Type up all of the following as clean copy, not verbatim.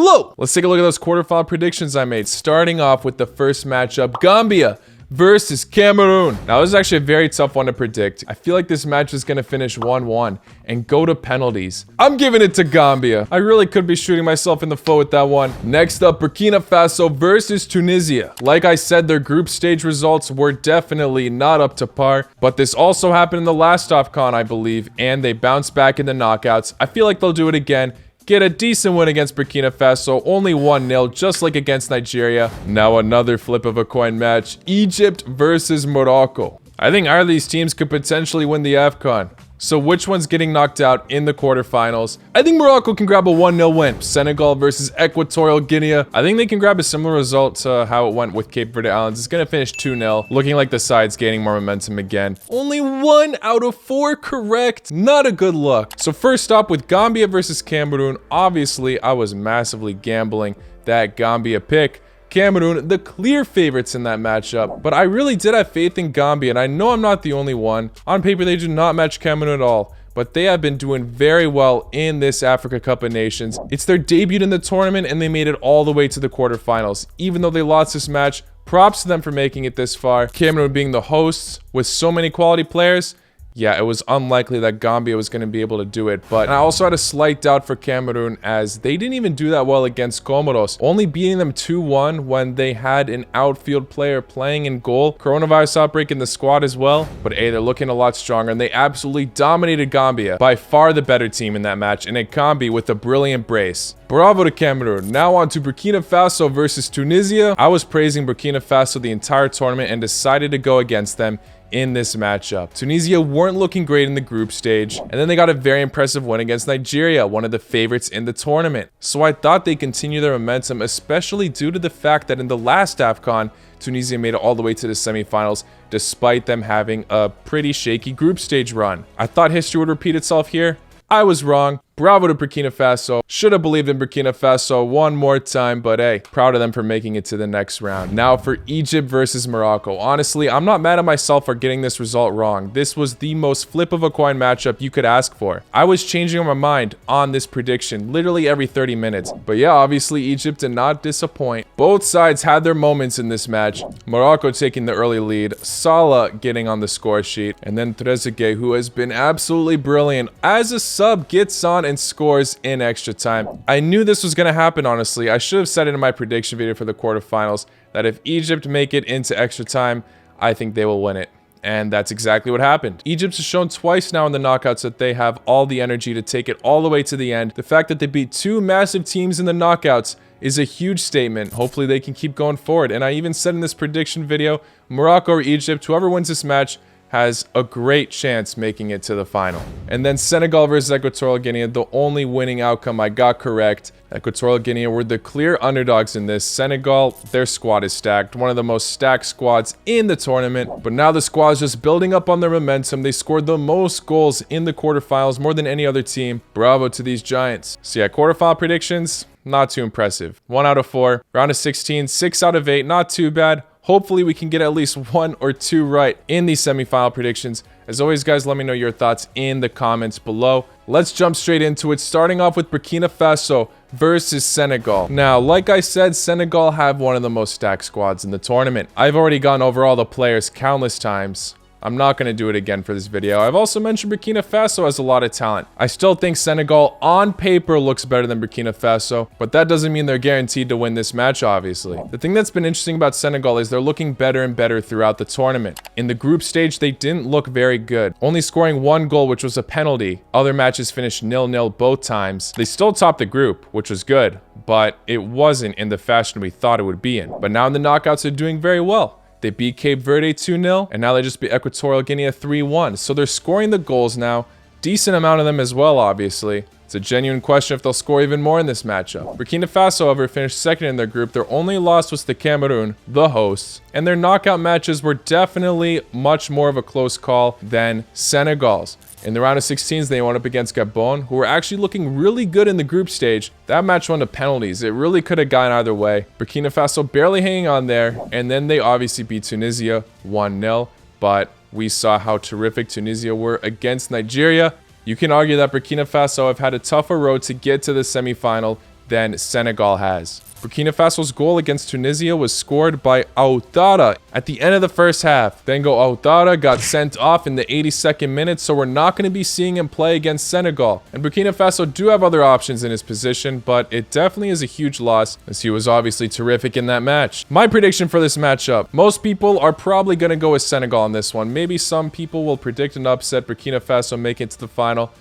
below. Let's take a look at those quarterfinal predictions I made, starting off with the first matchup, Gambia versus Cameroon. Now, this is actually a very tough one to predict. I feel like this match is going to finish 1-1 and go to penalties. I'm giving it to Gambia. I really could be shooting myself in the foot with that one. Next up, Burkina Faso versus Tunisia. Like I said, their group stage results were definitely not up to par, but this also happened in the last AFCON, I believe, and they bounced back in the knockouts. I feel like they'll do it again. Get a decent win against Burkina Faso, only 1-0, just like against Nigeria. Now another flip of a coin match, Egypt versus Morocco. I think either of these teams could potentially win the AFCON. So which one's getting knocked out in the quarterfinals? I think Morocco can grab a 1-0 win. Senegal versus Equatorial Guinea. I think they can grab a similar result to how it went with Cape Verde Islands. It's going to finish 2-0, looking like the side's gaining more momentum again. Only 1 out of 4 correct. Not a good look. So first up with Gambia versus Cameroon. Obviously, I was massively gambling that Gambia pick. Cameroon, the clear favorites in that matchup, but I really did have faith in Gambia, and I know I'm not the only one. On paper, they do not match Cameroon at all, but they have been doing very well in this Africa Cup of Nations. It's their debut in the tournament, and they made it all the way to the quarterfinals. Even though they lost this match, props to them for making it this far. Cameroon being the hosts with so many quality players, yeah, it was unlikely that Gambia was going to be able to do it. But I also had a slight doubt for Cameroon, as they didn't even do that well against Comoros, only beating them 2-1 when they had an outfield player playing in goal. Coronavirus outbreak in the squad as well. But hey, they're looking a lot stronger, and they absolutely dominated Gambia. By far the better team in that match, and Ekambi with a brilliant brace. Bravo to Cameroon. Now on to Burkina Faso versus Tunisia. I was praising Burkina Faso the entire tournament and decided to go against them in this matchup. Tunisia weren't looking great in the group stage, and then they got a very impressive win against Nigeria, one of the favorites in the tournament. So I thought they'd continue their momentum, especially due to the fact that in the last AFCON, Tunisia made it all the way to the semifinals, despite them having a pretty shaky group stage run. I thought history would repeat itself here. I was wrong. Bravo to Burkina Faso. Should have believed in Burkina Faso one more time, but hey, proud of them for making it to the next round. Now for Egypt versus Morocco. Honestly, I'm not mad at myself for getting this result wrong. This was the most flip of a coin matchup you could ask for. I was changing my mind on this prediction literally every 30 minutes. But yeah, obviously Egypt did not disappoint. Both sides had their moments in this match. Morocco taking the early lead, Salah getting on the score sheet, and then Trezeguet, who has been absolutely brilliant as a sub, gets on and scores in extra time. I knew this was going to happen, honestly. I should have said it in my prediction video for the quarterfinals that if Egypt make it into extra time, I think they will win it. And that's exactly what happened. Egypt has shown twice now in the knockouts that they have all the energy to take it all the way to the end. The fact that they beat 2 massive teams in the knockouts is a huge statement. Hopefully they can keep going forward. And I even said in this prediction video, Morocco or Egypt, whoever wins this match has a great chance making it to the final. And then Senegal versus Equatorial Guinea, the only winning outcome I got correct. Equatorial Guinea were the clear underdogs in this. Senegal, their squad is stacked, one of the most stacked squads in the tournament. But now the squad is just building up on their momentum. They scored the most goals in the quarterfinals, more than any other team. Bravo to these Giants. So yeah, quarterfinal predictions, not too impressive. 1 out of 4. Round of 16, 6 out of 8, not too bad. Hopefully we can get at least 1 or 2 right in these semi-final predictions. As always, guys, let me know your thoughts in the comments below. Let's jump straight into it, starting off with Burkina Faso versus Senegal. Now, like I said, Senegal have one of the most stacked squads in the tournament. I've already gone over all the players countless times. I'm not going to do it again for this video. I've also mentioned Burkina Faso has a lot of talent. I still think Senegal on paper looks better than Burkina Faso, but that doesn't mean they're guaranteed to win this match, obviously. The thing that's been interesting about Senegal is they're looking better and better throughout the tournament. In the group stage, they didn't look very good, only scoring 1 goal, which was a penalty. Other matches finished 0-0 both times. They still topped the group, which was good, but it wasn't in the fashion we thought it would be in. But now in the knockouts, they're doing very well. They beat Cape Verde 2-0, and now they just beat Equatorial Guinea 3-1. So they're scoring the goals now. Decent amount of them as well, obviously. It's a genuine question if they'll score even more in this matchup. Burkina Faso, however, finished second in their group. Their only loss was to Cameroon, the hosts. And their knockout matches were definitely much more of a close call than Senegal's. In the round of 16s, they went up against Gabon, who were actually looking really good in the group stage. That match went to penalties. It really could have gone either way. Burkina Faso barely hanging on there, and then they obviously beat Tunisia 1-0. But we saw how terrific Tunisia were against Nigeria. You can argue that Burkina Faso have had a tougher road to get to the semi-final than Senegal has. Burkina Faso's goal against Tunisia was scored by Ouattara at the end of the first half. Bengo Ouattara got sent off in the 82nd minute, so we're not going to be seeing him play against Senegal. And Burkina Faso do have other options in his position, but it definitely is a huge loss, as he was obviously terrific in that match. My prediction for this matchup: most people are probably going to go with Senegal on this one. Maybe some people will predict an upset, Burkina Faso make it to the final.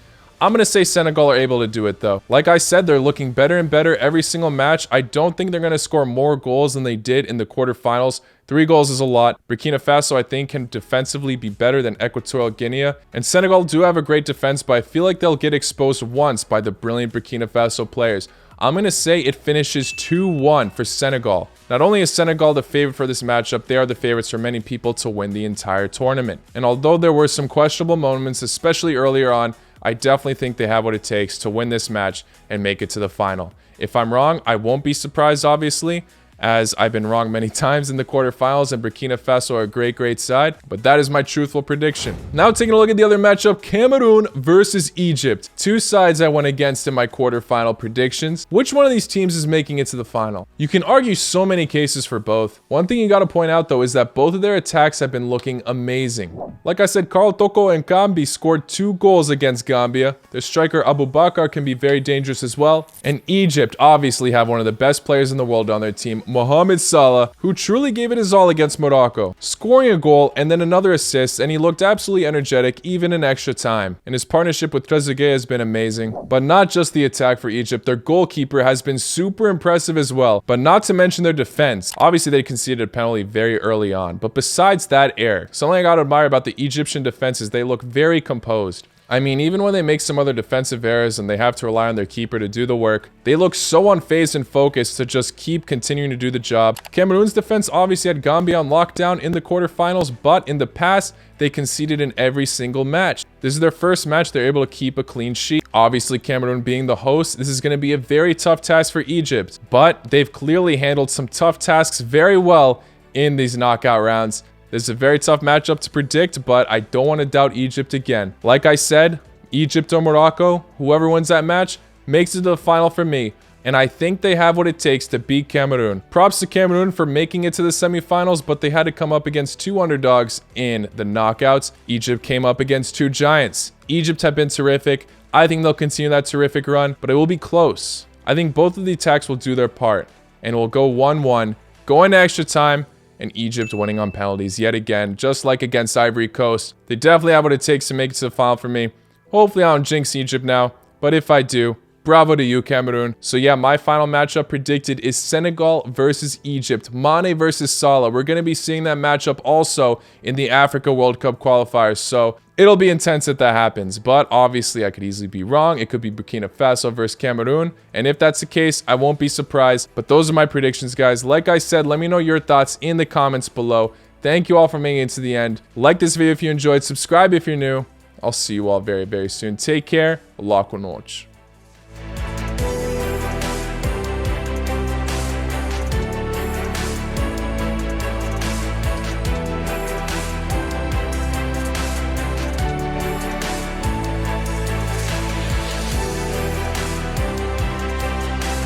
I'm going to say Senegal are able to do it, though. Like I said, they're looking better and better every single match. I don't think they're going to score more goals than they did in the quarterfinals. 3 goals is a lot. Burkina Faso, I think, can defensively be better than Equatorial Guinea. And Senegal do have a great defense, but I feel like they'll get exposed once by the brilliant Burkina Faso players. I'm going to say it finishes 2-1 for Senegal. Not only is Senegal the favorite for this matchup, they are the favorites for many people to win the entire tournament. And although there were some questionable moments, especially earlier on, I definitely think they have what it takes to win this match and make it to the final. If I'm wrong, I won't be surprised, obviously, as I've been wrong many times in the quarterfinals, and Burkina Faso are a great side, but that is my truthful prediction. Now taking a look at the other matchup, Cameroon versus Egypt. 2 sides I went against in my quarterfinal predictions. Which one of these teams is making it to the final? You can argue so many cases for both. One thing you gotta point out though is that both of their attacks have been looking amazing. Like I said, Karl Toko and Kambi scored 2 goals against Gambia. Their striker Abubakar can be very dangerous as well. And Egypt obviously have one of the best players in the world on their team, Mohamed Salah, who truly gave it his all against Morocco, scoring a goal and then another assist, and he looked absolutely energetic even in extra time. And his partnership with Trezeguet has been amazing. But not just the attack for Egypt, their goalkeeper has been super impressive as well, but not to mention their defense. Obviously they conceded a penalty very early on, but besides that error, something I gotta admire about the Egyptian defense is they look very composed. I mean, even when they make some other defensive errors and they have to rely on their keeper to do the work, they look so unfazed and focused to just keep continuing to do the job. Cameroon's defense obviously had Gambia on lockdown in the quarterfinals, but in the past, they conceded in every single match. This is their first match they're able to keep a clean sheet. Obviously, Cameroon being the host, this is going to be a very tough task for Egypt, but they've clearly handled some tough tasks very well in these knockout rounds. This is a very tough matchup to predict, but I don't want to doubt Egypt again. Like I said, Egypt or Morocco, whoever wins that match, makes it to the final for me. And I think they have what it takes to beat Cameroon. Props to Cameroon for making it to the semifinals, but they had to come up against 2 underdogs in the knockouts. Egypt came up against 2 giants. Egypt have been terrific. I think they'll continue that terrific run, but it will be close. I think both of the attacks will do their part, and it will go 1-1, go into extra time, and Egypt winning on penalties yet again, just like against Ivory Coast. They definitely have what it takes to make it to the final for me. Hopefully I don't jinx Egypt now, but if I do, bravo to you, Cameroon. So yeah, my final matchup predicted is Senegal versus Egypt. Mane versus Salah. We're going to be seeing that matchup also in the Africa World Cup qualifiers, so it'll be intense if that happens, but obviously I could easily be wrong. It could be Burkina Faso versus Cameroon, and if that's the case, I won't be surprised. But those are my predictions, guys. Like I said, let me know your thoughts in the comments below. Thank you all for making it to the end. Like this video if you enjoyed, subscribe if you're new. I'll see you all very soon. Take care. Allah noche.